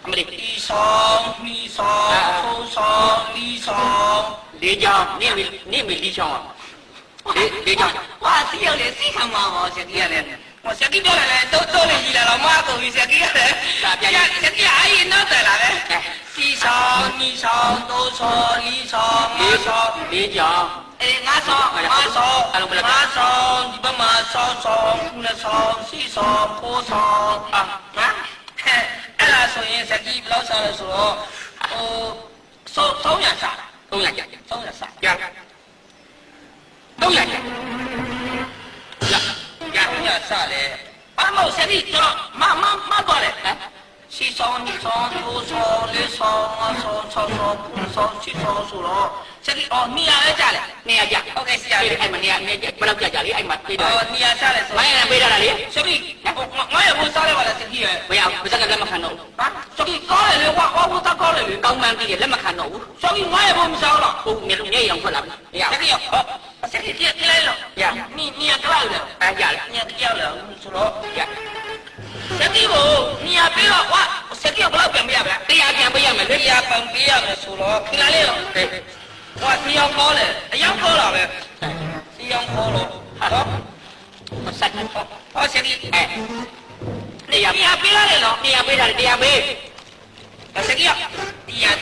အမလေး ဒီဆောင်မိဆောင်ထိုးဆောင်လီဆောင် လေးချောင်းနေမေလေးချောင်းလေးချောင်း ဟာစီရောက်လေစီခံမှာပါဆက်ကြီးရတယ်ဟောဆက်ကြီးပြောတယ်တိုးလေးကြီးလာတော့မကုန်ပြီဆက်ကြီးရတယ်ဆက်ကြီးအားရင်တော့တယ်လားပဲဒီဆောင်မိဆောင်ထိုးဆောင်လီဆောင်မဆောင် လေးချောင်း အေးငါဆောင်ဒီဘက်မှာဆောင်ခုနဆောင်စီဆောင်ဖိုးဆောင်နော်အဲ့ဒါဆိုရင်ဆက်ကြီးဘယ်လောက်ဆောင်လဲဆိုတော့300စား 300ကျ 300စား ကျ300ကျ300စားလေအမောဆက်ကြီးတော့မတော့လေစီဆောင်ဒီဆောင်ဖိုးဆောင်လေးဆောင်ငါဆောင်6ဆောင်ခုနဆောင်စီဆောင်ဆိုတော့ဆက်ကြီးနေရာလဲကြလေ 200ကျ ဟုတ်ကဲ့ဆရာ အဲ့မှာ200ဘယ်လောက်ကျလေအဲ့မှာပေးတော့ နေရာကြလေဆို မိုင်းရပေးတာလေ ဆက်ကြီးငါရဖို့စားရပါလားဆက်ကြီးရ မရဘူးပါစကလက်မခံတော့ ဟာဆက်ကြီးကောင်းလေကွာဟောဖို့တော့ကောင်းလေ ကောင်းမှန်းပြီးလက်မခံတော့ဘူး ဆက်ကြီးငါရဖို့မစားတော့ ဟုတ်မြေလုံးမြေရောင်ထွက်လာပြီမရ ဆက်ကြီးဆက်ကြီးပြလိုက်တော့နေရာကြောက်လေ အဲ့ကြလေ နေရာကြောက်လေဆိုတော့ ကျ ဆက်ကြီးကိုနေရာပြီးတော့ကွာဆက်ကြီးဘယ်လောက်ပြန်ပြရမလဲ တရားပြန်ပေးရမယ်လေ နေရာပြန်ပြရမယ်ဆိုတော့ခလာလေးတော့ကွာစီအောင်ကောလေအယောင်ကောလာပဲစီအောင်ကောလို့ဟာ ဆက်ဟ ဟောဆက်ကြီး အဲ့တရား နေရာပြီးရတယ်နော် တရားပေးတာတရားပေး ဆက်ကြီးတရား